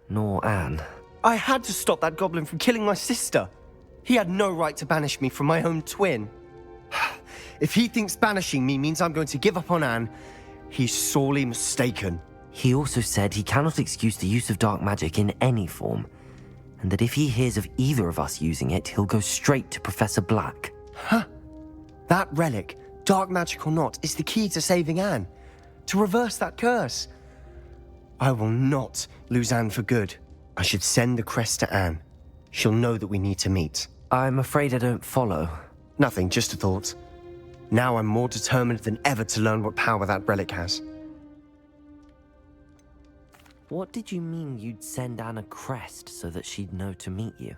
nor Anne. I had to stop that goblin from killing my sister. He had no right to banish me from my own twin. If he thinks banishing me means I'm going to give up on Anne, he's sorely mistaken. He also said he cannot excuse the use of dark magic in any form, and that if he hears of either of us using it, he'll go straight to Professor Black. Huh? That relic, dark magic or not, is the key to saving Anne. To reverse that curse. I will not lose Anne for good. I should send the crest to Anne. She'll know that we need to meet. I'm afraid I don't follow. Nothing, just a thought. Now I'm more determined than ever to learn what power that relic has. What did you mean you'd send Anne a crest so that she'd know to meet you?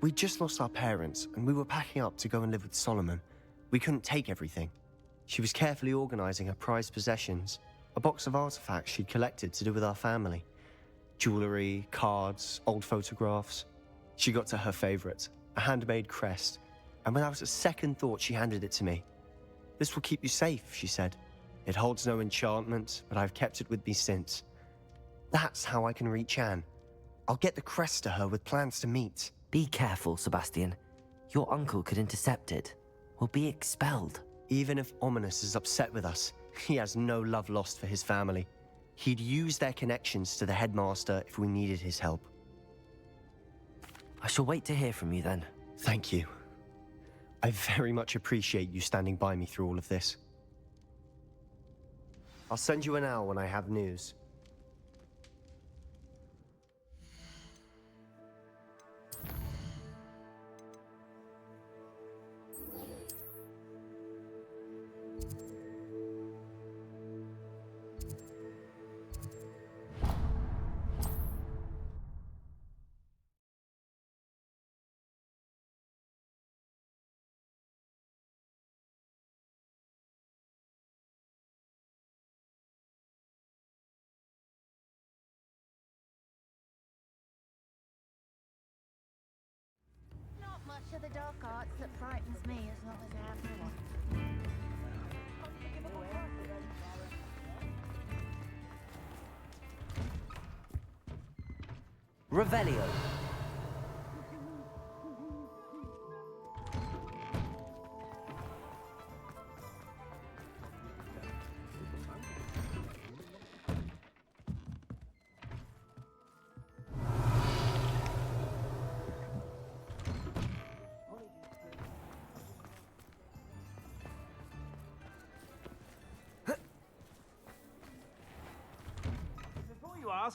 We just lost our parents, and we were packing up to go and live with Solomon. We couldn't take everything. She was carefully organizing her prized possessions, a box of artifacts she'd collected to do with our family. Jewelry, cards, old photographs. She got to her favorite, a handmade crest, and without a second thought, she handed it to me. "This will keep you safe," she said. "It holds no enchantment, but I've kept it with me since. That's how I can reach Anne. I'll get the crest to her with plans to meet." Be careful, Sebastian. Your uncle could intercept it. We'll be expelled. Even if Ominous is upset with us, he has no love lost for his family. He'd use their connections to the headmaster if we needed his help. I shall wait to hear from you then. Thank you. I very much appreciate you standing by me through all of this. I'll send you an owl when I have news. Much of the dark arts that frightens me as long as I have no one. Revelio.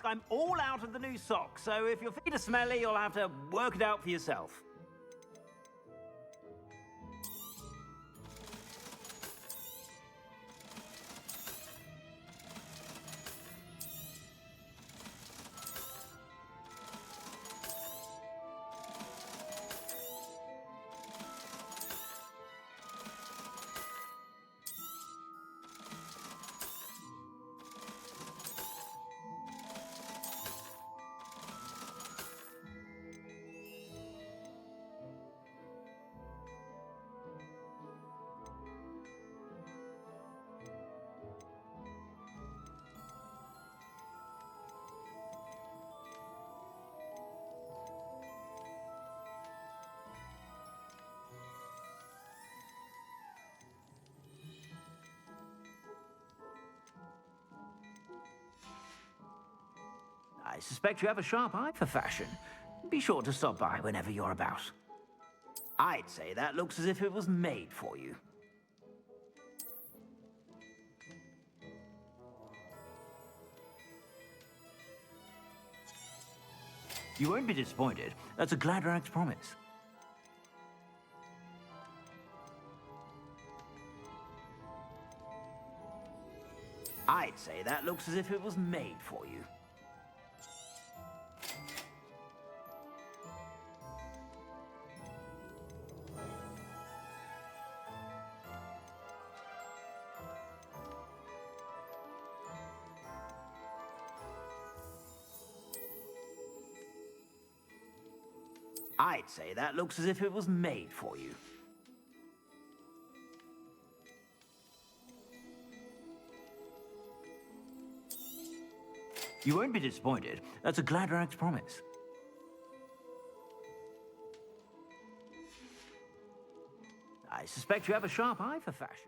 I'm all out of the new socks, so if your feet are smelly, you'll have to work it out for yourself. I suspect you have a sharp eye for fashion. Be sure to stop by whenever you're about. I'd say that looks as if it was made for you. You won't be disappointed. That's a Gladrag's promise. I'd say that looks as if it was made for you. I'd say that looks as if it was made for you. You won't be disappointed. That's a Gladrag's promise. I suspect you have a sharp eye for fashion.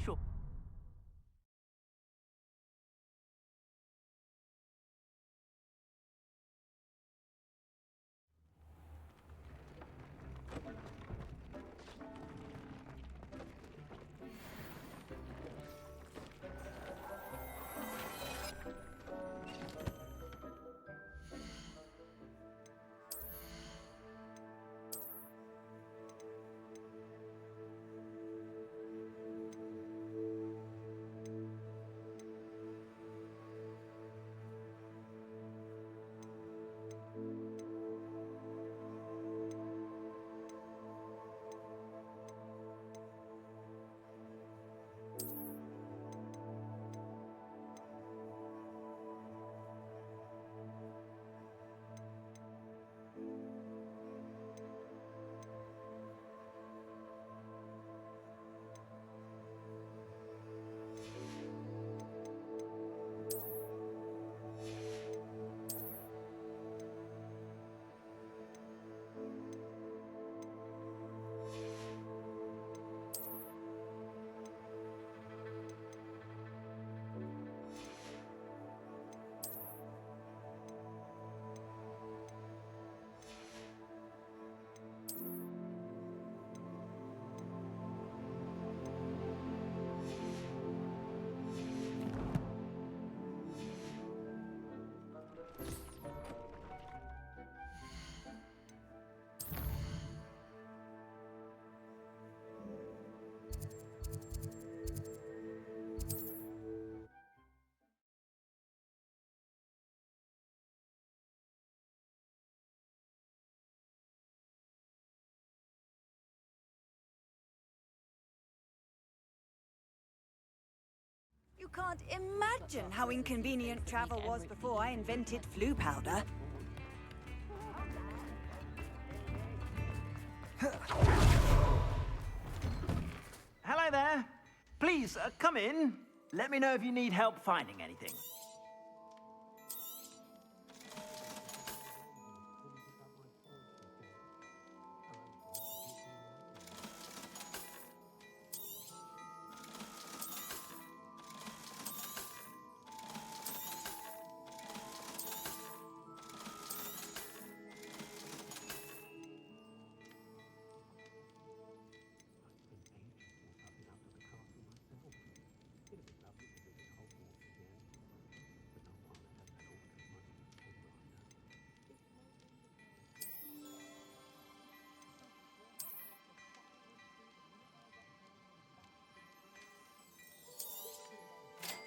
Sure. You can't imagine how inconvenient travel was before I invented flu powder. Hello there. Please, come in. Let me know if you need help finding anything.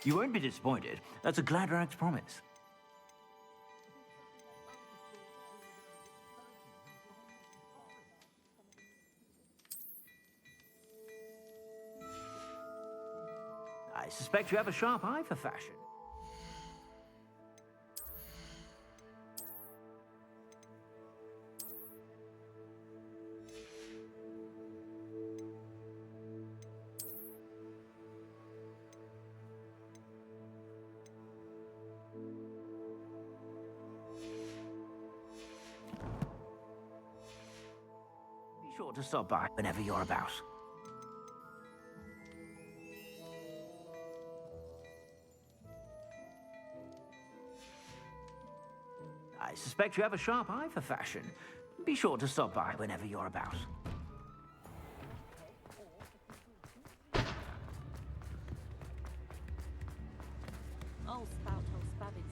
You won't be disappointed. That's a Gladrag's promise. I suspect you have a sharp eye for fashion. Be sure to stop by whenever you're about. I suspect you have a sharp eye for fashion. Be sure to stop by whenever you're about.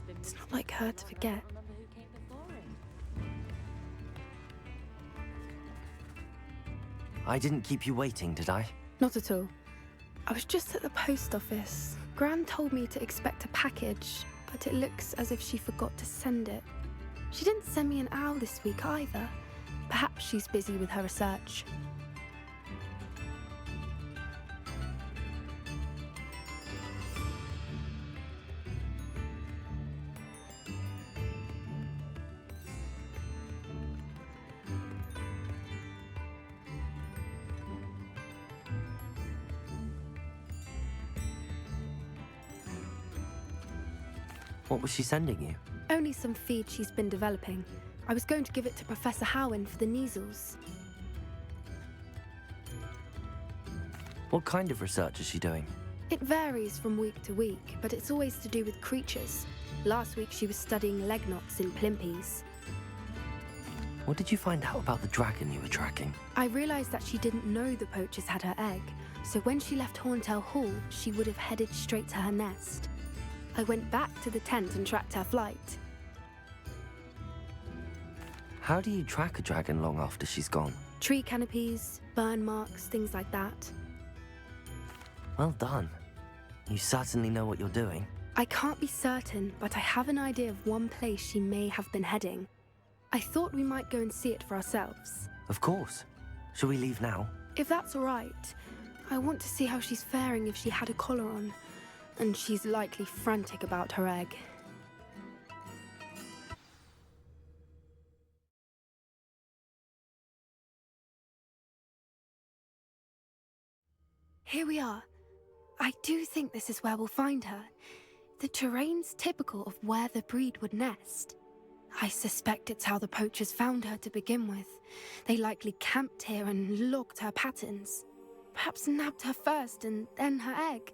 It's not like her to forget. I didn't keep you waiting, did I? Not at all. I was just at the post office. Gran told me to expect a package, but it looks as if she forgot to send it. She didn't send me an owl this week either. Perhaps she's busy with her research. What was she sending you? Only some feed she's been developing. I was going to give it to Professor Howen for the measles. What kind of research is she doing? It varies from week to week, but it's always to do with creatures. Last week she was studying leg knots in plimpies. What did you find out about the dragon you were tracking? I realized that she didn't know the poachers had her egg, so when she left Horntail Hall, she would have headed straight to her nest. I went back to the tent and tracked her flight. How do you track a dragon long after she's gone? Tree canopies, burn marks, things like that. Well done. You certainly know what you're doing. I can't be certain, but I have an idea of one place she may have been heading. I thought we might go and see it for ourselves. Of course. Shall we leave now? If that's all right. I want to see how she's faring if she had a collar on. And she's likely frantic about her egg. Here we are. I do think this is where we'll find her. The terrain's typical of where the breed would nest. I suspect it's how the poachers found her to begin with. They likely camped here and logged her patterns. Perhaps nabbed her first and then her egg.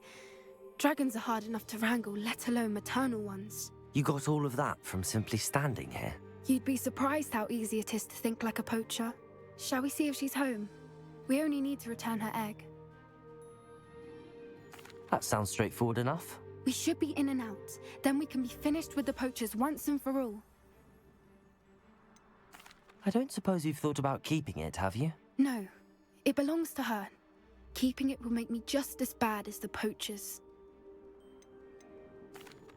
Dragons are hard enough to wrangle, let alone maternal ones. You got all of that from simply standing here? You'd be surprised how easy it is to think like a poacher. Shall we see if she's home? We only need to return her egg. That sounds straightforward enough. We should be in and out. Then we can be finished with the poachers once and for all. I don't suppose you've thought about keeping it, have you? No. It belongs to her. Keeping it will make me just as bad as the poachers.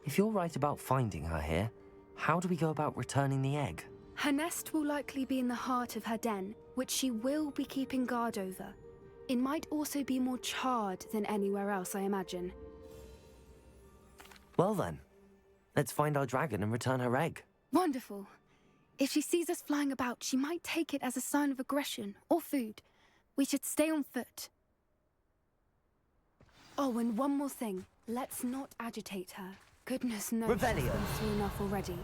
If you're right about finding her here, how do we go about returning the egg? Her nest will likely be in the heart of her den, which she will be keeping guard over. It might also be more charred than anywhere else, I imagine. Well then, let's find our dragon and return her egg. Wonderful. If she sees us flying about, she might take it as a sign of aggression or food. We should stay on foot. Oh, and one more thing. Let's not agitate her. Goodness knows she's Revelio. been through enough already.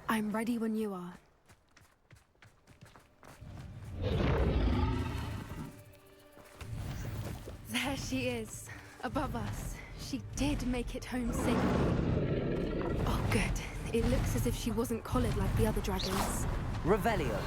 I'm ready when you are. There she is, above us. She did make it home safely. Oh, good. It looks as if she wasn't collared like the other dragons. Revelio.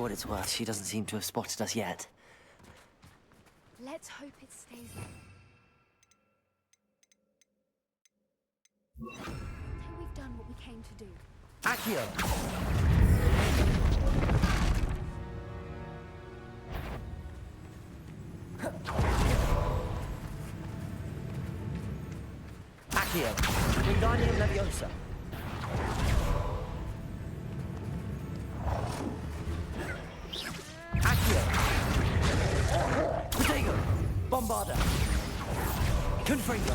what it's worth, she doesn't seem to have spotted us yet. Let's hope it stays there. I think we've done what we came to do. Accio! Accio! Wingardium Leviosa! Accio! Protego! Bombarda! Confringo!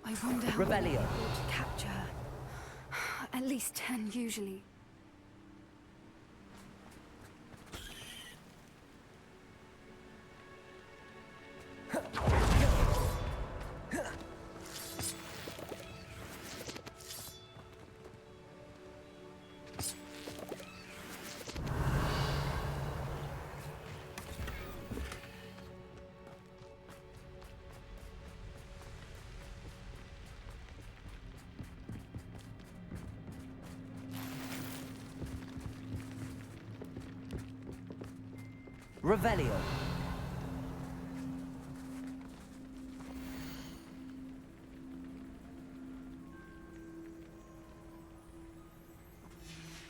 I wonder how Rebellion. many people to capture. At least 10 usually. Revelio.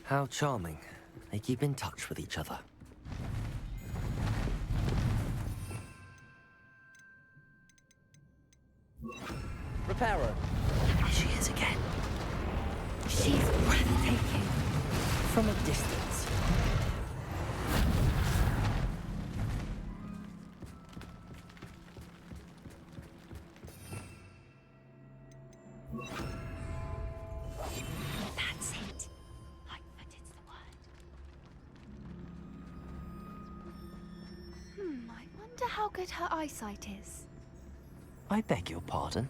How charming. They keep in touch with each other. Reparo. There she is again. She's breathtaking. From a distance. That's it. Lightfooted's the word. I wonder how good her eyesight is. I beg your pardon?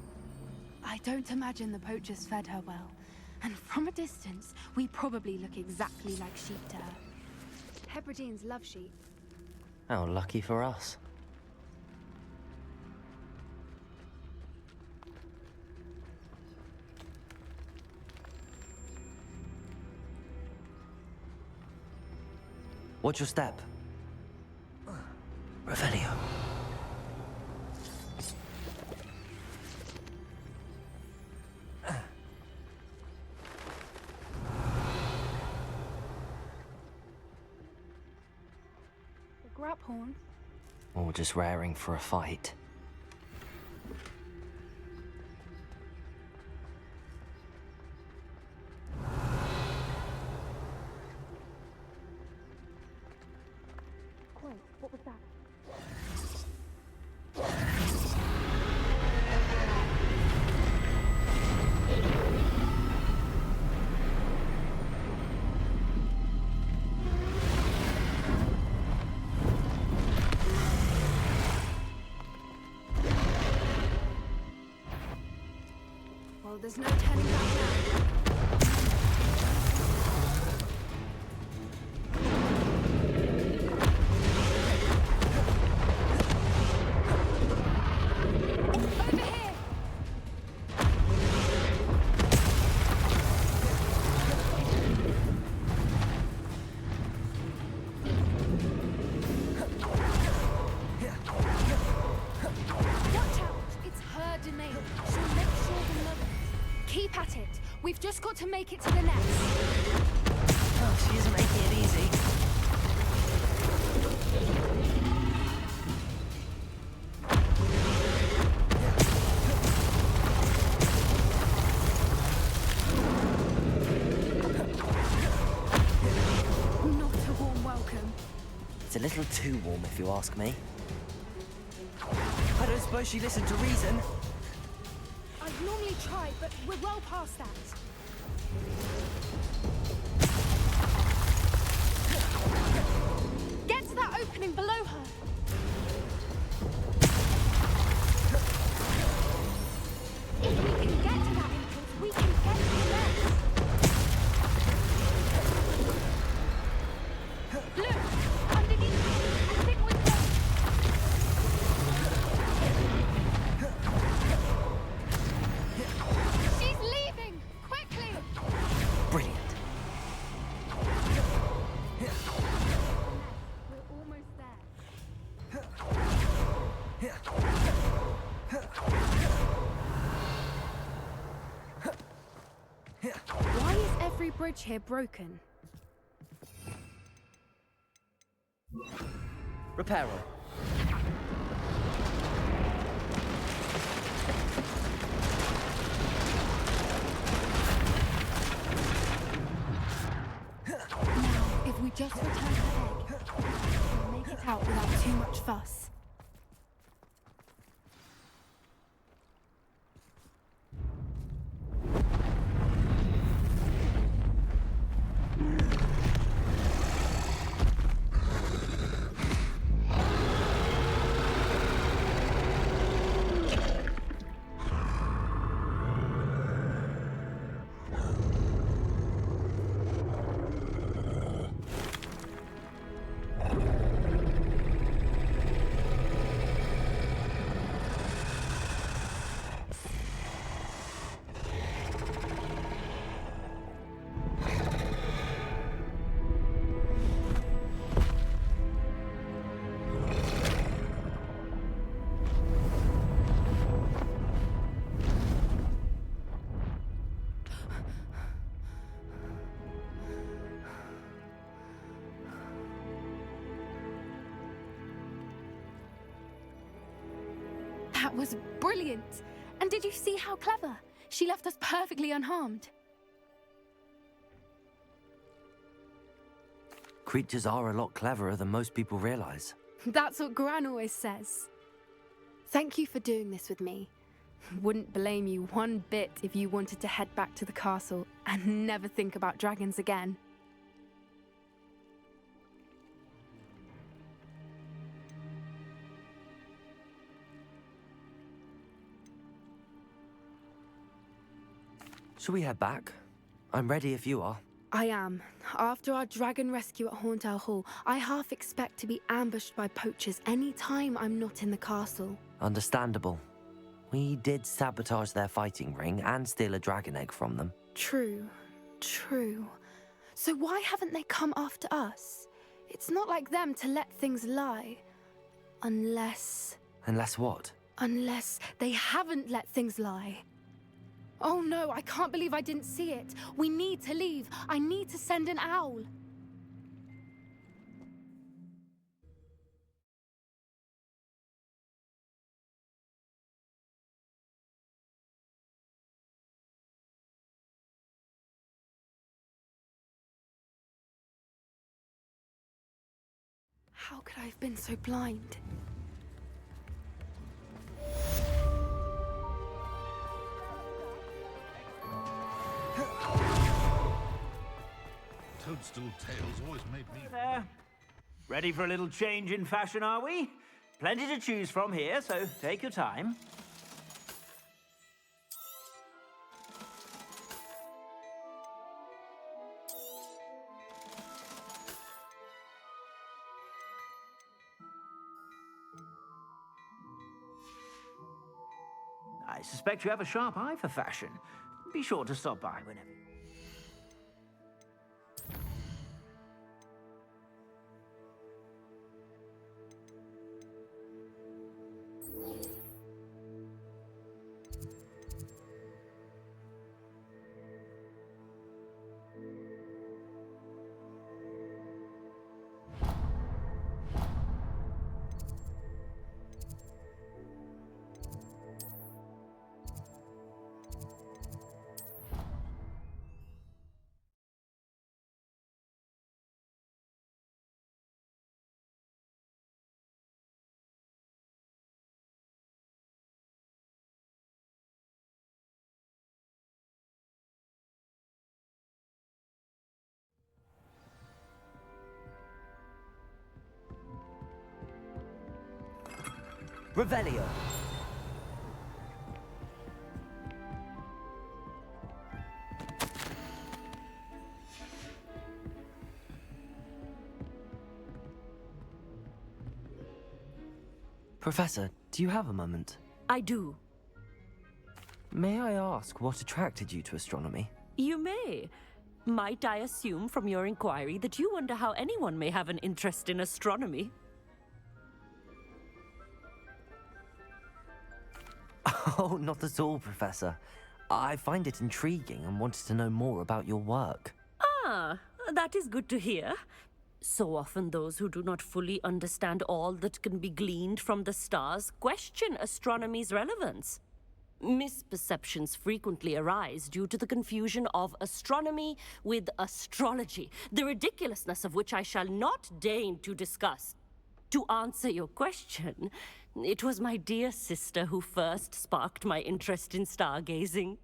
I don't imagine the poachers fed her well. And from a distance, we probably look exactly like sheep to her. Hebrideans love sheep. How lucky for us. Watch your step. Revelio. The Graphorn? Or just raring for a fight. Wait, what was that? Well, there's no turning back now. Over here! Watch out! It's her domain. She'll make sure the mother. Keep at it. We've just got to make it to the nest. Oh, she isn't making it easy. Not a warm welcome. It's a little too warm, if you ask me. I don't suppose she listened to reason. I'd normally try, but we're well past that. Get to that opening below her. If we can get to that entrance, we can get to the nest. Look, underneath. I think we're close. every bridge here broken? Repairer. Now, if we just return the egg, we'll make it out without too much fuss. That was brilliant! And did you see how clever? She left us perfectly unharmed. Creatures are a lot cleverer than most people realize. That's what Gran always says. Thank you for doing this with me. Wouldn't blame you one bit if you wanted to head back to the castle and never think about dragons again. Shall we head back? I'm ready if you are. I am. After our dragon rescue at Hauntow Hall, I half expect to be ambushed by poachers any time I'm not in the castle. Understandable. We did sabotage their fighting ring and steal a dragon egg from them. True. So why haven't they come after us? It's not like them to let things lie. Unless what? Unless they haven't let things lie. Oh no, I can't believe I didn't see it. We need to leave. I need to send an owl. How could I have been so blind? Toadstool tails always made me... There. Ready for a little change in fashion, are we? Plenty to choose from here, so take your time. I suspect you have a sharp eye for fashion. Be sure to stop by whenever... Revelio. Professor, do you have a moment? I do. May I ask what attracted you to astronomy? You may. Might I assume from your inquiry that you wonder how anyone may have an interest in astronomy? Oh, not at all, Professor. I find it intriguing and wanted to know more about your work. Ah, that is good to hear. So often those who do not fully understand all that can be gleaned from the stars question astronomy's relevance. Misperceptions frequently arise due to the confusion of astronomy with astrology, the ridiculousness of which I shall not deign to discuss. To answer your question, it was my dear sister who first sparked my interest in stargazing.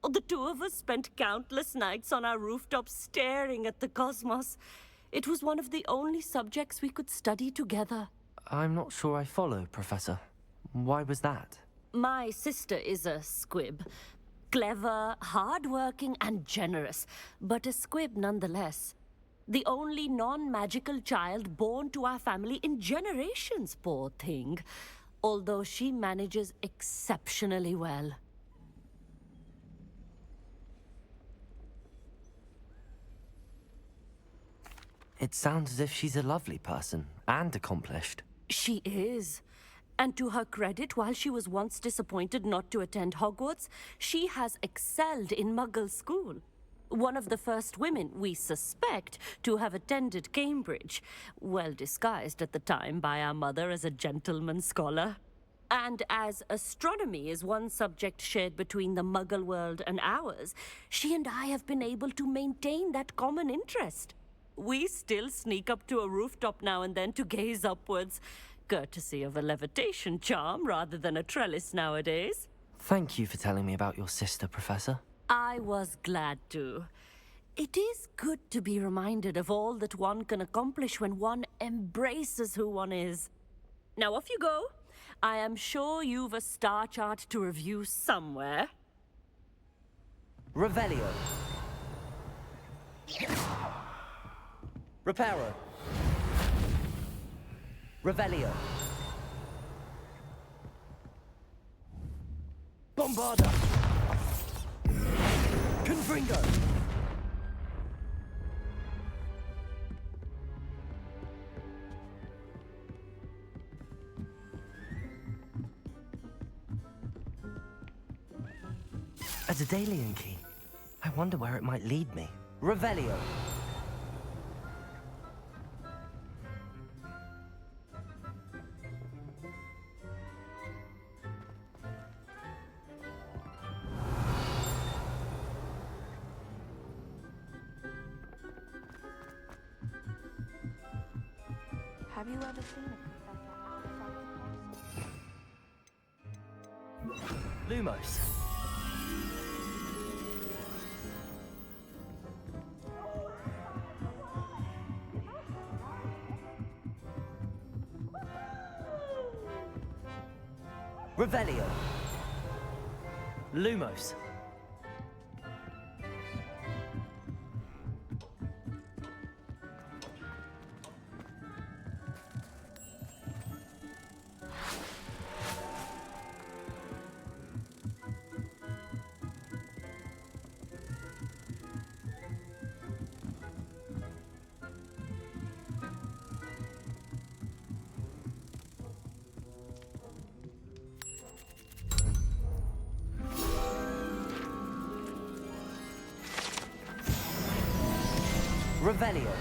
The two of us spent countless nights on our rooftop staring at the cosmos. It was one of the only subjects we could study together. I'm not sure I follow, Professor. Why was that? My sister is a squib. Clever, hardworking, and generous, but a squib nonetheless. The only non-magical child born to our family in generations, poor thing. Although she manages exceptionally well. It sounds as if she's a lovely person and accomplished. She is. And to her credit, while she was once disappointed not to attend Hogwarts, she has excelled in Muggle school. One of the first women, we suspect, to have attended Cambridge, well disguised at the time by our mother as a gentleman scholar. And as astronomy is one subject shared between the Muggle world and ours, she and I have been able to maintain that common interest. We still sneak up to a rooftop now and then to gaze upwards, courtesy of a levitation charm rather than a trellis nowadays. Thank you for telling me about your sister, Professor. I was glad to. It is good to be reminded of all that one can accomplish when one embraces who one is. Now off you go. I am sure you've a star chart to review somewhere. Revelio. Reparo. Revelio. Bombarda. Confringo. A Daedalian key. I wonder where it might lead me. Revelio. Have you ever seen a professor outside the castle? Lumos. Revelio. Lumos. Revelio.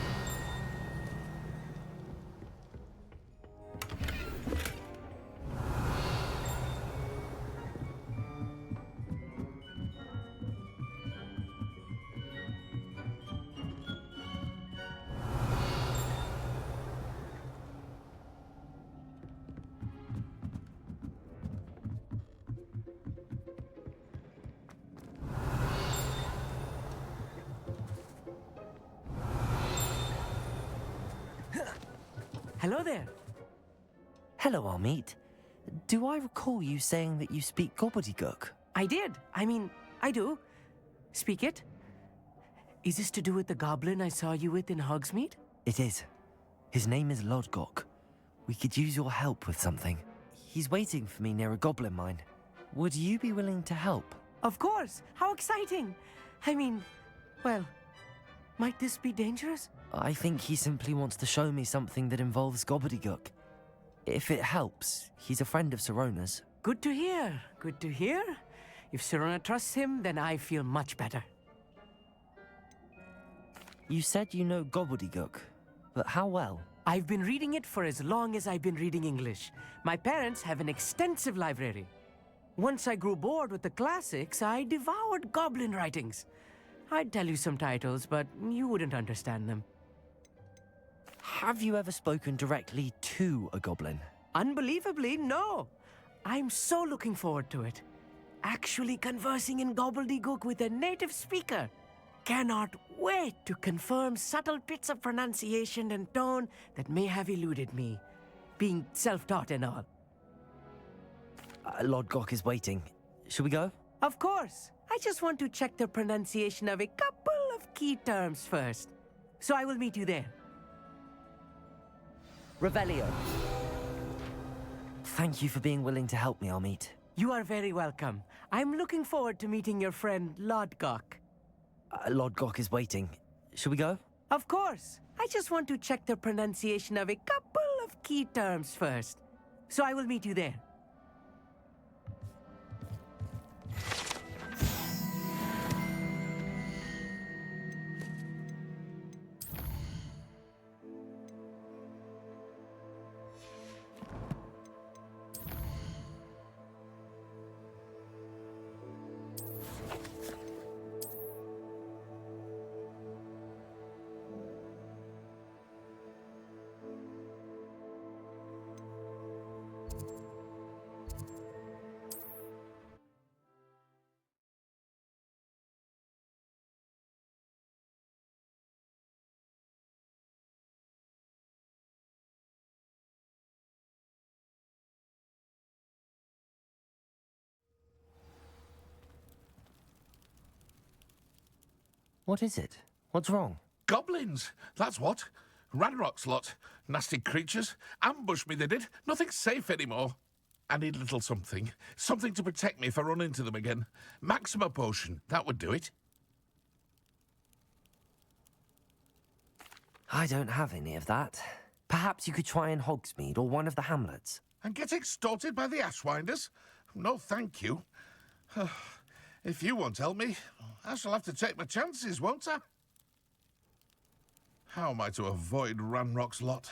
Hello there. Hello, Armeet. Do I recall you saying that you speak gobbledygook? I did. I do. Speak it. Is this to do with the goblin I saw you with in Hogsmeade? It is. His name is Lodgok. We could use your help with something. He's waiting for me near a goblin mine. Would you be willing to help? Of course. How exciting. Well, might this be dangerous? I think he simply wants to show me something that involves gobbledygook. If it helps, he's a friend of Sorona's. Good to hear. Good to hear. If Sirona trusts him, then I feel much better. You said you know gobbledygook, but how well? I've been reading it for as long as I've been reading English. My parents have an extensive library. Once I grew bored with the classics, I devoured goblin writings. I'd tell you some titles, but you wouldn't understand them. Have you ever spoken directly to a goblin? Unbelievably, no. I'm so looking forward to it. Actually conversing in gobbledygook with a native speaker. Cannot wait to confirm subtle bits of pronunciation and tone that may have eluded me, being self-taught and all. Lord Gok is waiting. Should we go? Of course. I just want to check the pronunciation of a couple of key terms first. So I will meet you there. Revelio. Thank you for being willing to help me, Amit. You are very welcome. I'm looking forward to meeting your friend, Lord Gok. Lord Gok is waiting. Should we go? Of course. I just want to check the pronunciation of a couple of key terms first. So I will meet you there. What is it? What's wrong? Goblins, that's what. Ranrock's lot. Nasty creatures. Ambushed me, they did. Nothing's safe anymore. I need a little something. Something to protect me if I run into them again. Maxima potion, that would do it. I don't have any of that. Perhaps you could try in Hogsmeade or one of the hamlets. And get extorted by the Ashwinders? No, thank you. If you won't help me, I shall have to take my chances, won't I? How am I to avoid Ranrock's lot?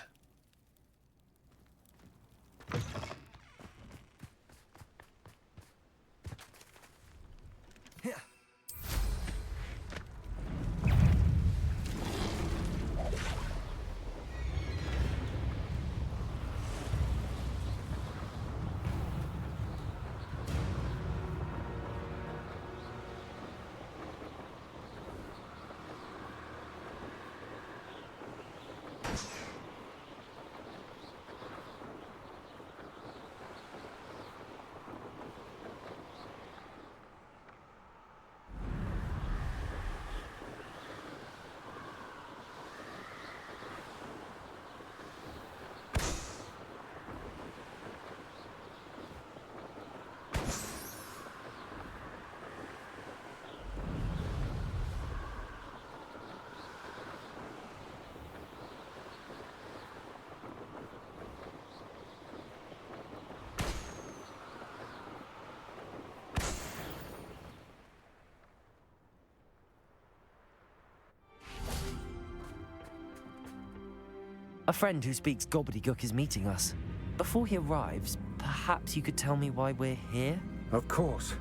A friend who speaks gobbledygook is meeting us. Before he arrives, perhaps you could tell me why we're here? Of course.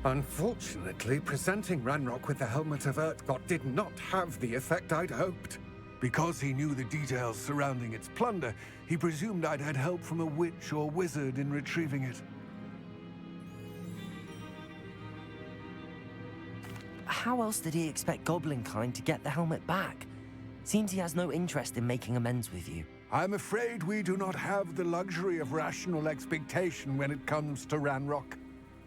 Unfortunately, presenting Ranrock with the Helmet of Urtkot did not have the effect I'd hoped. Because he knew the details surrounding its plunder, he presumed I'd had help from a witch or wizard in retrieving it. How else did he expect Goblinkind to get the helmet back? Seems he has no interest in making amends with you. I'm afraid we do not have the luxury of rational expectation when it comes to Ranrock.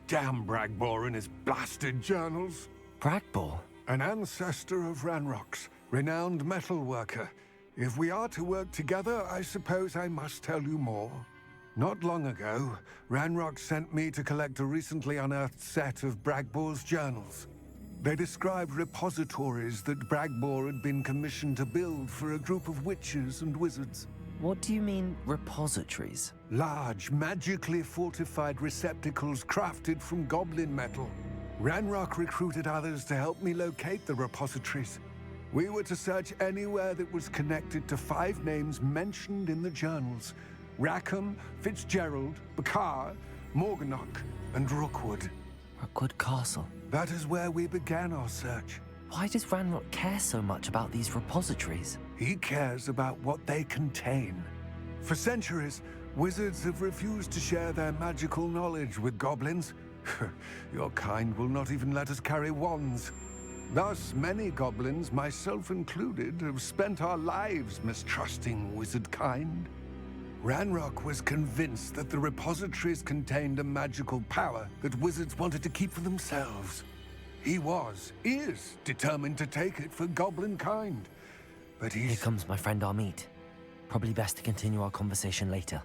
Damn Bragbor and his blasted journals. Bragbor? An ancestor of Ranrock's, renowned metalworker. If we are to work together, I suppose I must tell you more. Not long ago, Ranrock sent me to collect a recently unearthed set of Bragbor's journals. They described repositories that Bragbor had been commissioned to build for a group of witches and wizards. What do you mean, repositories? Large, magically fortified receptacles crafted from goblin metal. Ranrock recruited others to help me locate the repositories. We were to search anywhere that was connected to 5 names mentioned in the journals: Rackham, Fitzgerald, Bakar, Morganach, and Rookwood. Rookwood Castle. That is where we began our search. Why does Ranrock care so much about these repositories? He cares about what they contain. For centuries, wizards have refused to share their magical knowledge with goblins. Your kind will not even let us carry wands. Thus, many goblins, myself included, have spent our lives mistrusting wizard kind. Ranrock was convinced that the repositories contained a magical power that wizards wanted to keep for themselves. He is determined to take it for goblin kind. But Here comes my friend Amit. Probably best to continue our conversation later.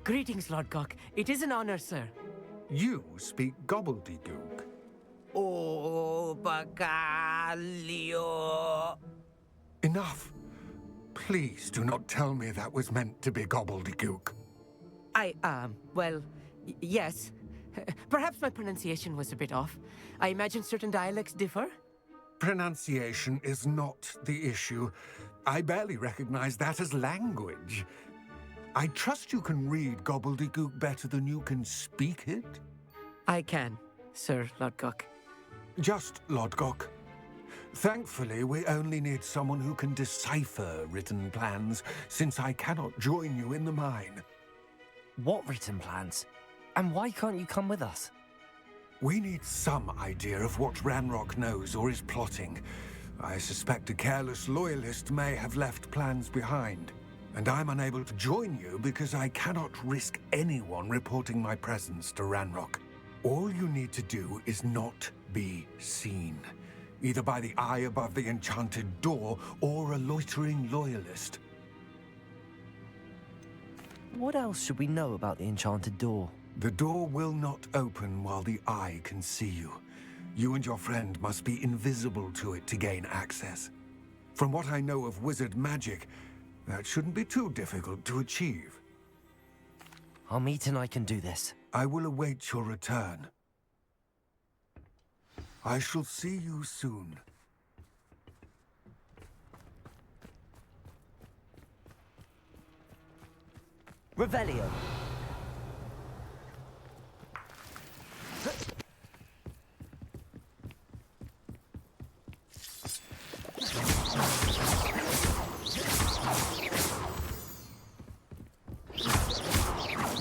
Greetings, Lord Gok. It is an honor, sir. You speak gobbledygook. Oh, Bacalio. Enough. Please do not tell me that was meant to be gobbledygook. Well, yes. Perhaps my pronunciation was a bit off. I imagine certain dialects differ. Pronunciation is not the issue. I barely recognize that as language. I trust you can read gobbledygook better than you can speak it? I can, Sir Lord Gok. Just Lord Gok. Thankfully, we only need someone who can decipher written plans, since I cannot join you in the mine. What written plans? And why can't you come with us? We need some idea of what Ranrock knows or is plotting. I suspect a careless loyalist may have left plans behind. And I'm unable to join you because I cannot risk anyone reporting my presence to Ranrock. All you need to do is not be seen, either by the eye above the enchanted door or a loitering loyalist. What else should we know about the enchanted door? The door will not open while the eye can see you. You and your friend must be invisible to it to gain access. From what I know of wizard magic, that shouldn't be too difficult to achieve. Amit and I can do this. I will await your return. I shall see you soon. Revelio.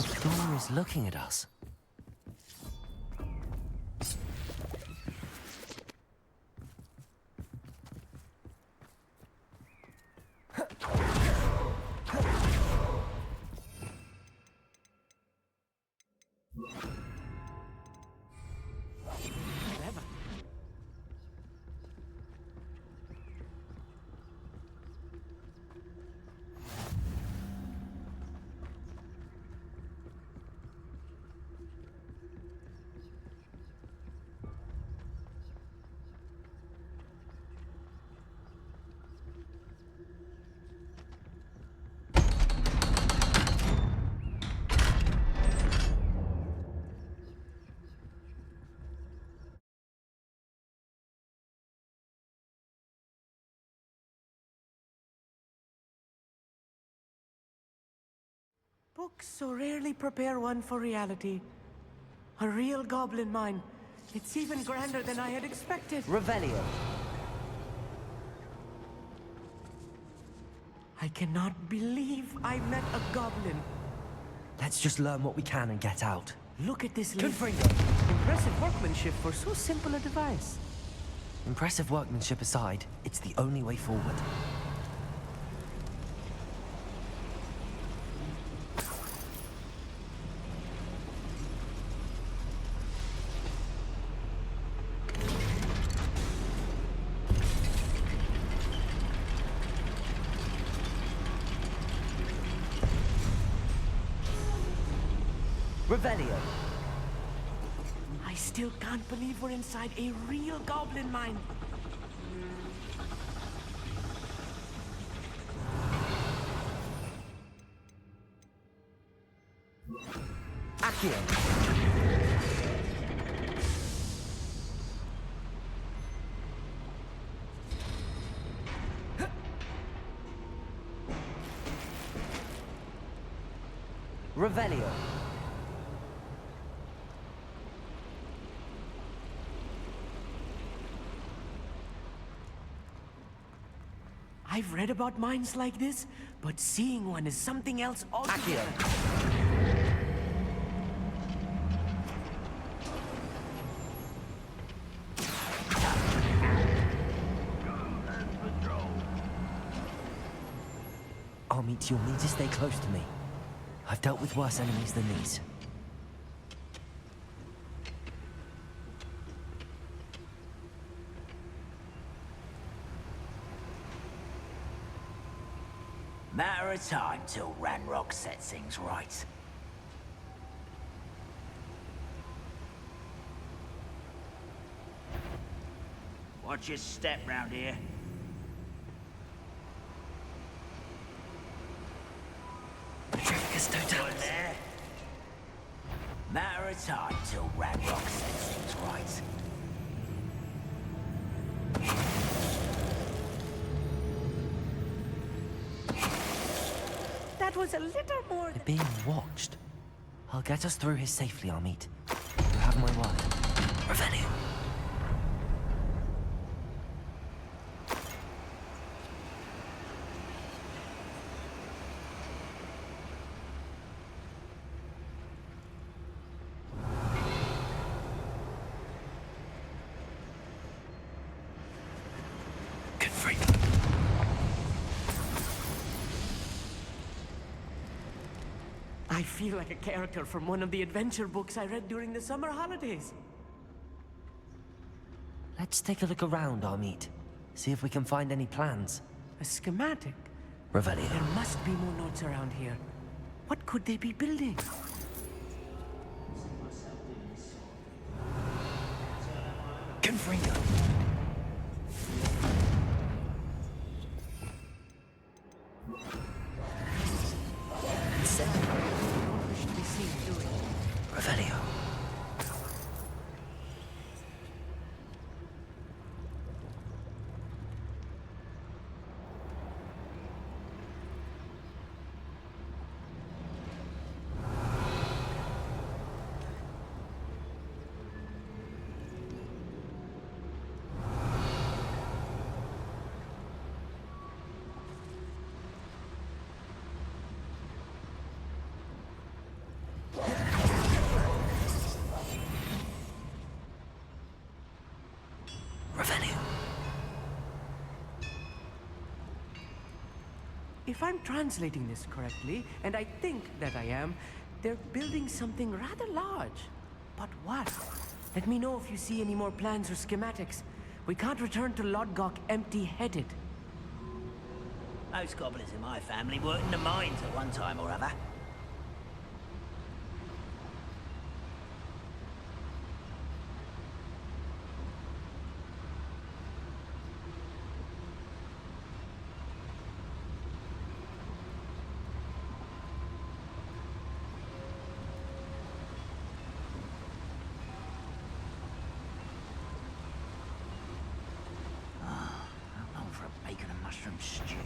The door is looking at us. Books so rarely prepare one for reality. A real goblin mine. It's even grander than I had expected. Revelio. I cannot believe I met a goblin. Let's just learn what we can and get out. Look at this Confringo. Impressive workmanship for so simple a device. Impressive workmanship aside, it's the only way forward. Revelio. I still can't believe we're inside a real goblin mine. Accio. Revelio. I've read about mines like this, but seeing one is something else altogether. Armit, you'll need to stay close to me. I've dealt with worse enemies than these. Matter of time till Ranrock sets things right. Watch your step round here. Good there. Matter of time till Ranrock sets things right. That was a little more We're being watched. I'll get us through here safely, Armit. You have my word. Revelio. I feel like a character from one of the adventure books I read during the summer holidays. Let's take a look around, Armit. See if we can find any plans. A schematic? Revelio. There must be more notes around here. What could they be building? Confringo. Revelio. If I'm translating this correctly, and I think that I am, they're building something rather large. But what? Let me know if you see any more plans or schematics. We can't return to Lodgok empty-headed. Most goblins in my family worked in the mines at one time or other. Bacon and mushroom stew.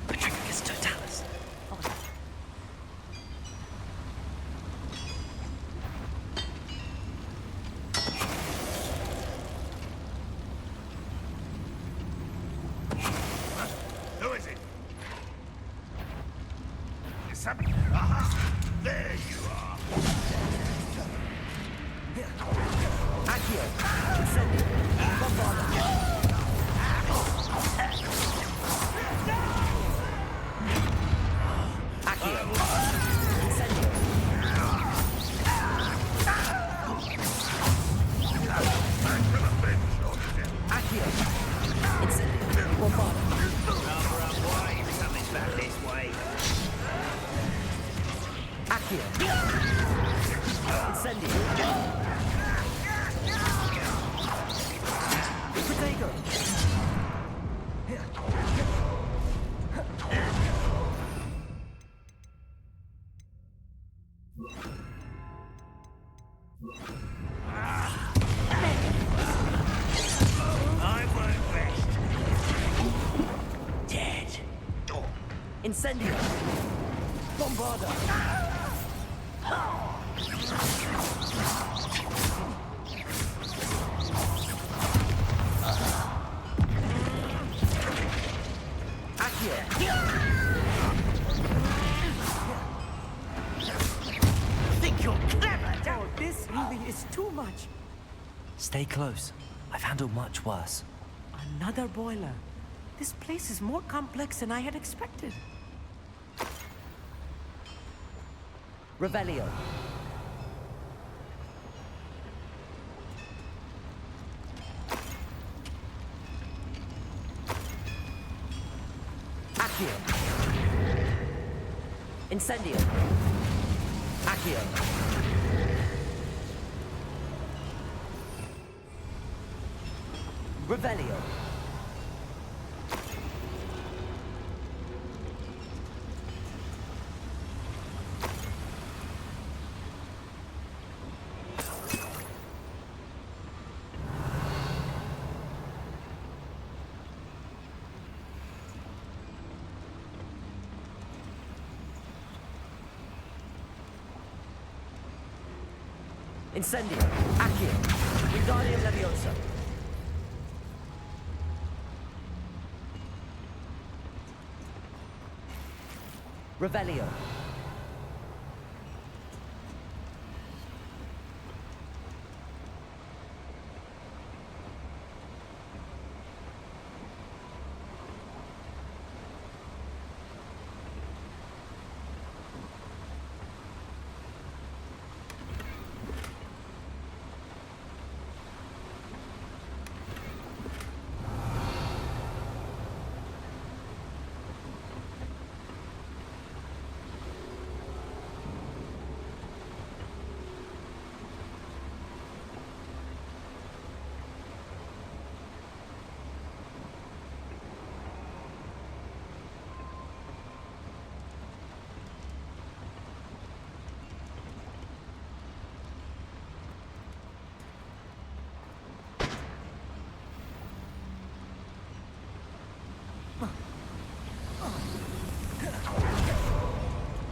Patricus totalis. Who is it? Aha! There you are! Accio. Incendio. Bombarda. Accio. Incendio. Accio. Incendio. Bombarda. Number up wide, coming back this way. Accio. Incendio. Potato. Incendio! Bombarda! Think you're clever, Oh, this really is too much. Stay close. I've handled much worse. Another boiler. This place is more complex than I had expected. Revelio. Accio. Incendio. Accio. Revelio. Incendio. Accio. Wingardium Leviosa. Revelio.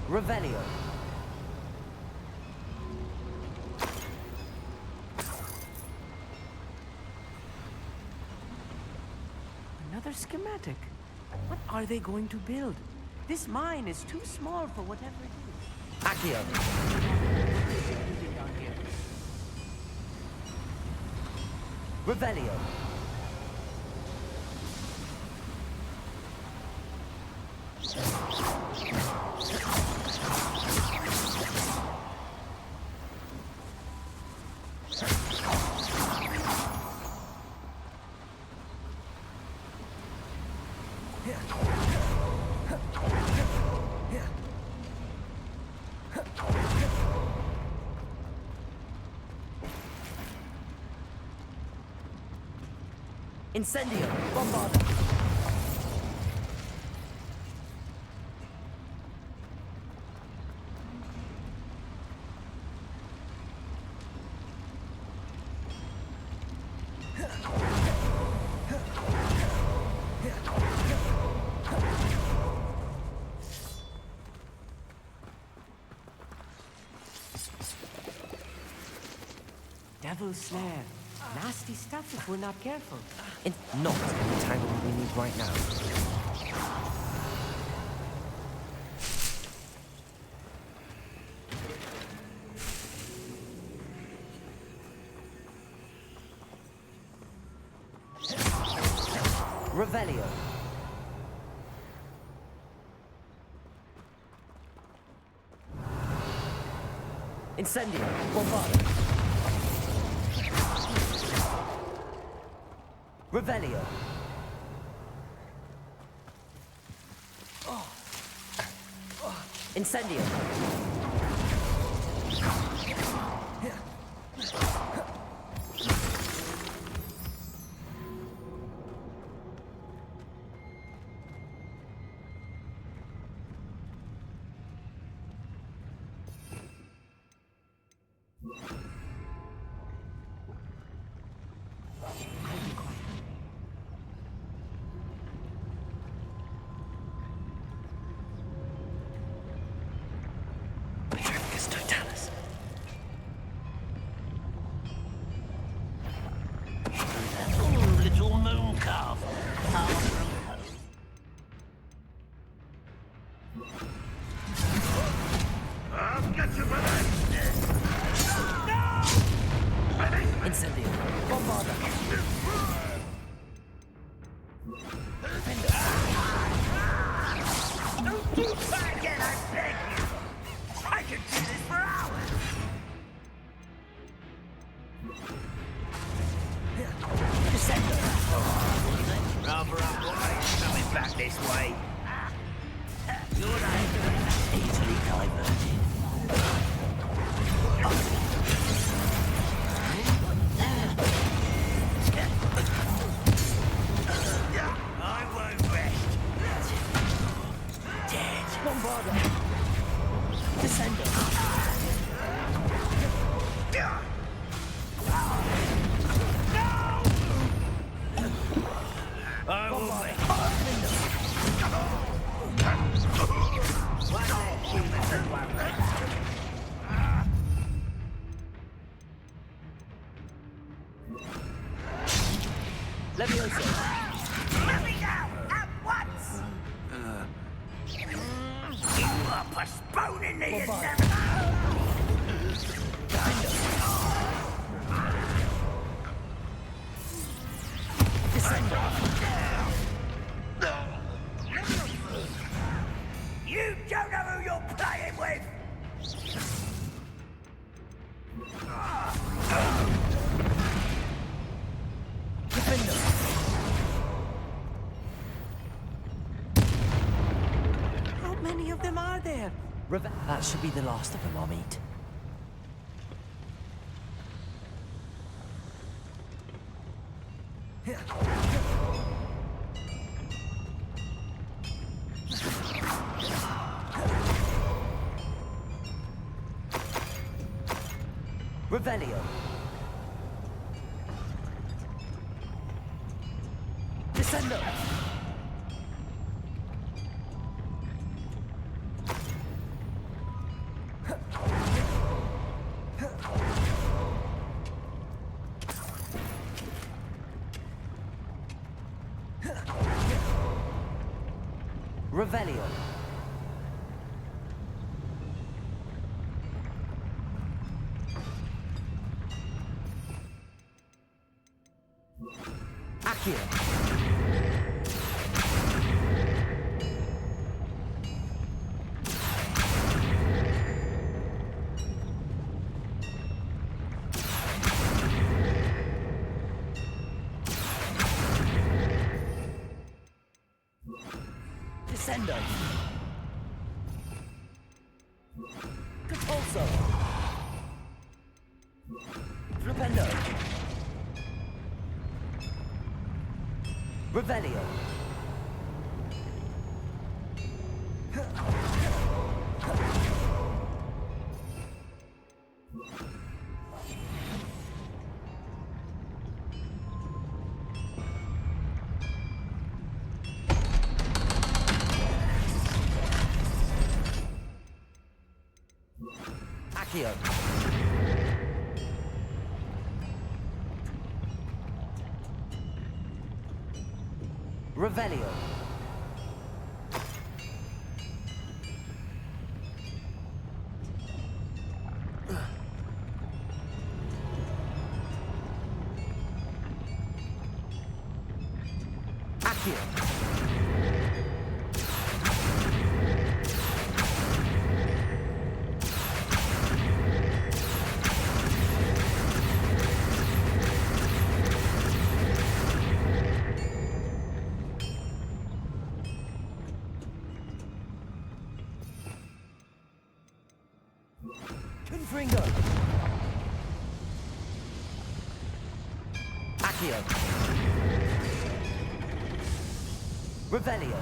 Revelio. Another schematic. What are they going to build? This mine is too small for whatever it is. Accio. Revelio. Incendio. Bombarda. Devil's Snare. Nasty stuff if we're not careful. Not the entanglement we need right now. Revelio. Incendio. Bombarda. Revelio. Incendio. You don't know who you're playing with! How many of them are there? That should be the last of them I'll meet. Revelio. Descendo. Revelio. Accio. Descendo. Repulso. Flipendo. Revelio. Accio. Revelio. Accio. Confringo. Accio. Revelio.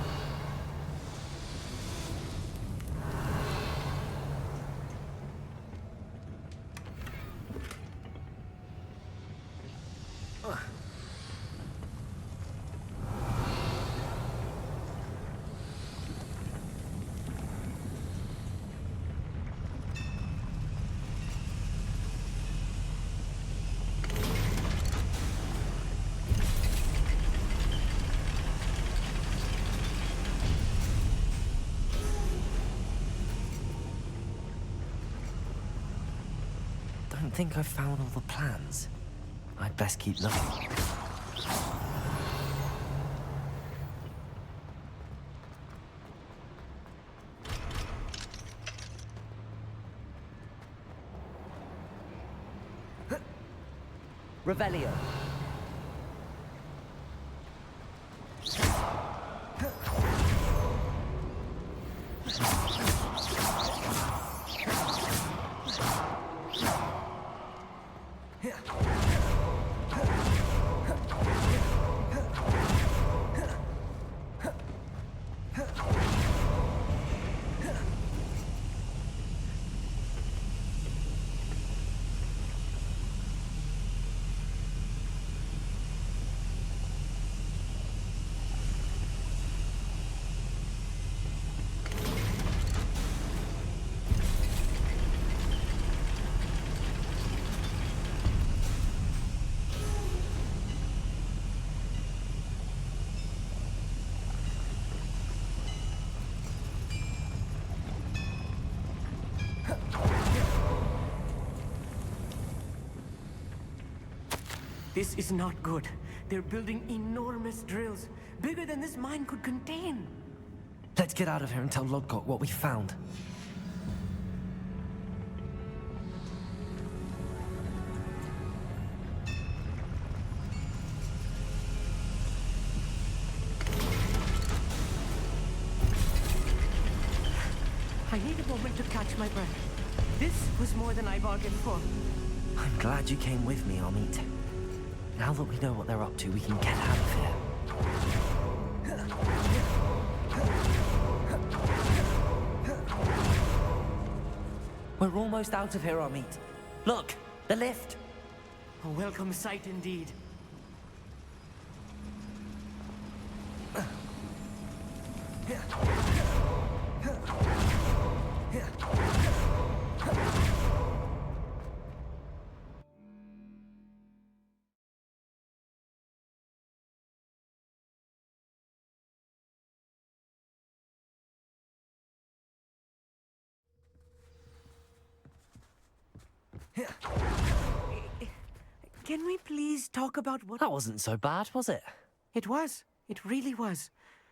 Don't think I've found all the plans. I'd best keep looking. Revelio. This is not good. They're building enormous drills, bigger than this mine could contain. Let's get out of here and tell Lodgok what we found. I need a moment to catch my breath. This was more than I bargained for. I'm glad you came with me, Amit. Now that we know what they're up to, we can get out of here. We're almost out of here, Amit. Look, the lift. A welcome sight indeed. Can we please talk about what... That wasn't so bad, was it? It was. It really was.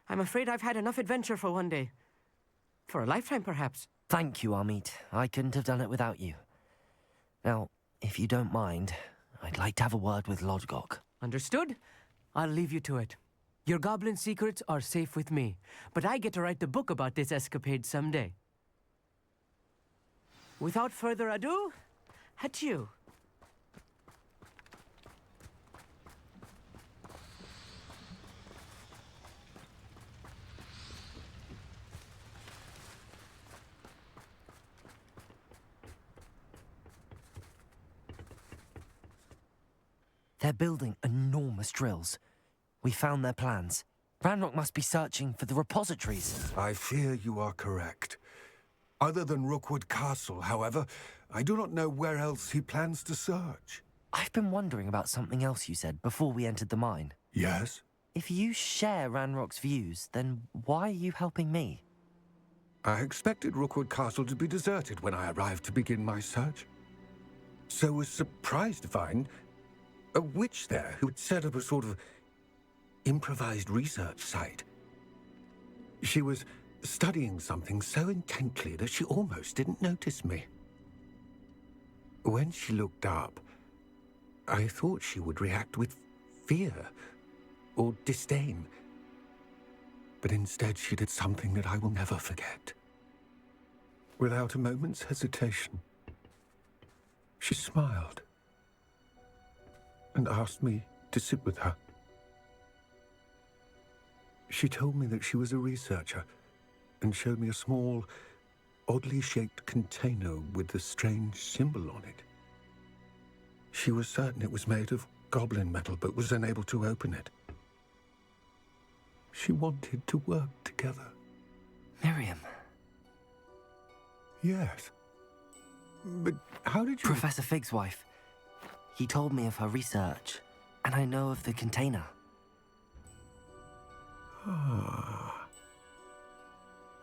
I'm afraid I've had enough adventure for one day. For a lifetime, perhaps. Thank you, Amit. I couldn't have done it without you. Now, if you don't mind, I'd like to have a word with Lodgok. Understood? I'll leave you to it. Your goblin secrets are safe with me, but I get to write the book about this escapade someday. Without further ado, adieu. They're building enormous drills. We found their plans. Ranrock must be searching for the repositories. I fear you are correct. Other than Rookwood Castle, however, I do not know where else he plans to search. I've been wondering about something else you said before we entered the mine. Yes? If you share Ranrock's views, then why are you helping me? I expected Rookwood Castle to be deserted when I arrived to begin my search. So was surprised to find a witch there who had set up a sort of improvised research site. She was studying something so intently that she almost didn't notice me. When she looked up, I thought she would react with fear or disdain. But instead she did something that I will never forget. Without a moment's hesitation, she smiled and asked me to sit with her. She told me that she was a researcher and showed me a small, oddly shaped container with a strange symbol on it. She was certain it was made of goblin metal, but was unable to open it. She wanted to work together. Miriam. Yes. But how did you... Professor Fig's wife. He told me of her research, and I know of the container. Ah.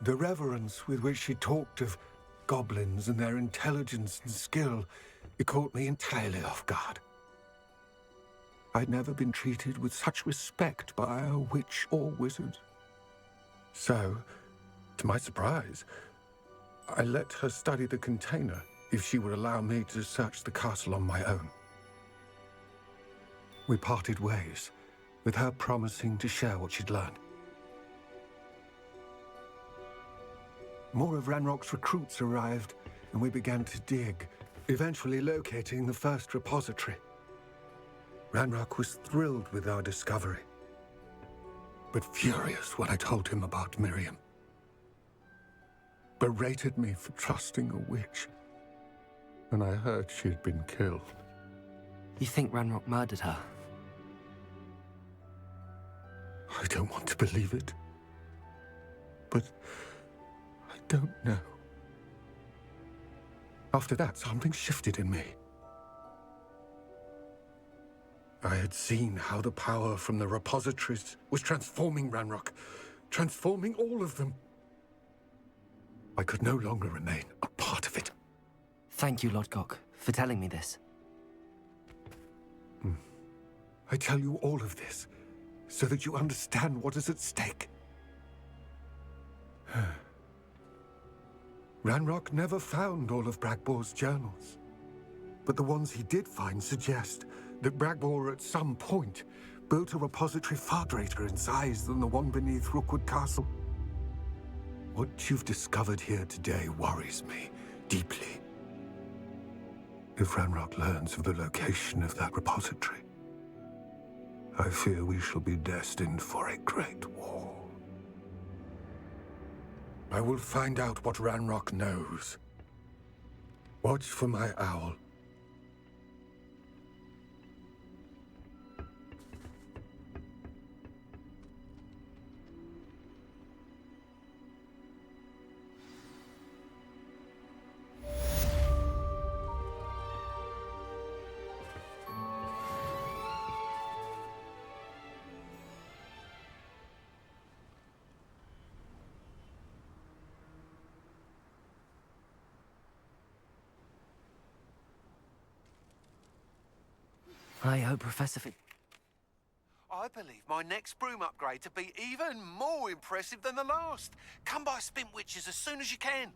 The reverence with which she talked of goblins and their intelligence and skill, it caught me entirely off guard. I'd never been treated with such respect by a witch or wizard. So, to my surprise, I let her study the container if she would allow me to search the castle on my own. We parted ways, with her promising to share what she'd learned. More of Ranrock's recruits arrived, and we began to dig, eventually locating the first repository. Ranrock was thrilled with our discovery, but furious when I told him about Miriam. Berated me for trusting a witch, and I heard she had been killed. You think Ranrock murdered her? I don't want to believe it, but I don't know. After that, something shifted in me. I had seen how the power from the repositories was transforming Ranrock, transforming all of them. I could no longer remain a part of it. Thank you, Lodgok, for telling me this. I tell you all of this so that you understand what is at stake. Ranrock never found all of Bragbor's journals, but the ones he did find suggest that Bragbor at some point built a repository far greater in size than the one beneath Rookwood Castle. What you've discovered here today worries me deeply. If Ranrock learns of the location of that repository, I fear we shall be destined for a great war. I will find out what Ranrock knows. Watch for my owl. I hope Professor Fi- I believe my next broom upgrade to be even more impressive than the last. Come by Spintwitches as soon as you can.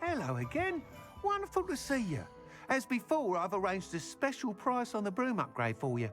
Hello again. Wonderful to see you. As before, I've arranged a special price on the broom upgrade for you.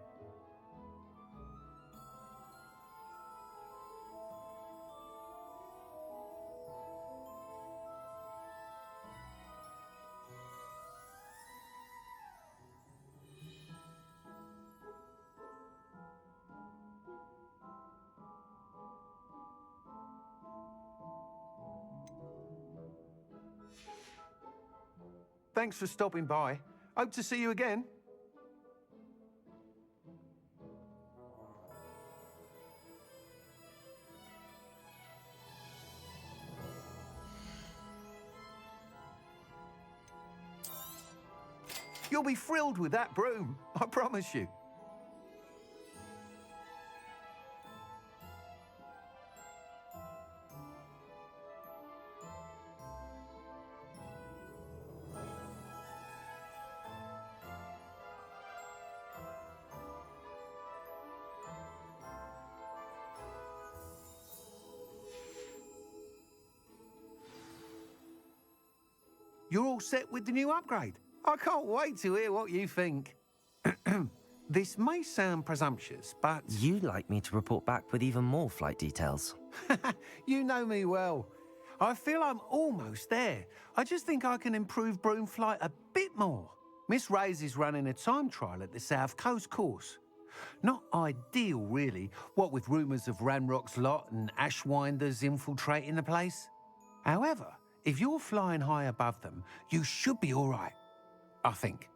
Thanks for stopping by. Hope to see you again. You'll be thrilled with that broom, I promise you. You're all set with the new upgrade. I can't wait to hear what you think. This may sound presumptuous, but... You'd like me to report back with even more flight details. You know me well. I feel I'm almost there. I just think I can improve broom flight a bit more. Miss Ray's is running a time trial at the South Coast course. Not ideal, really, what with rumours of Ranrock's lot and Ashwinders infiltrating the place. However, if you're flying high above them, you should be all right, I think.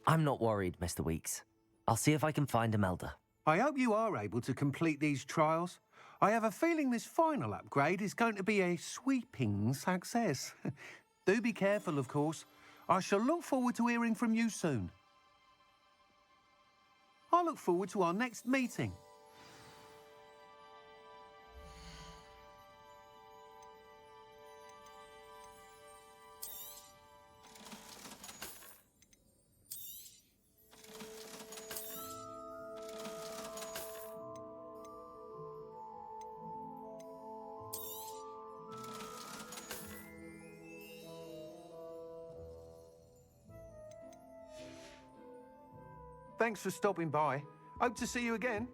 I'm not worried, Mr. Weeks. I'll see if I can find Imelda. I hope you are able to complete these trials. I have a feeling this final upgrade is going to be a sweeping success. Do be careful, of course. I shall look forward to hearing from you soon. I look forward to our next meeting. Thanks for stopping by. Hope to see you again.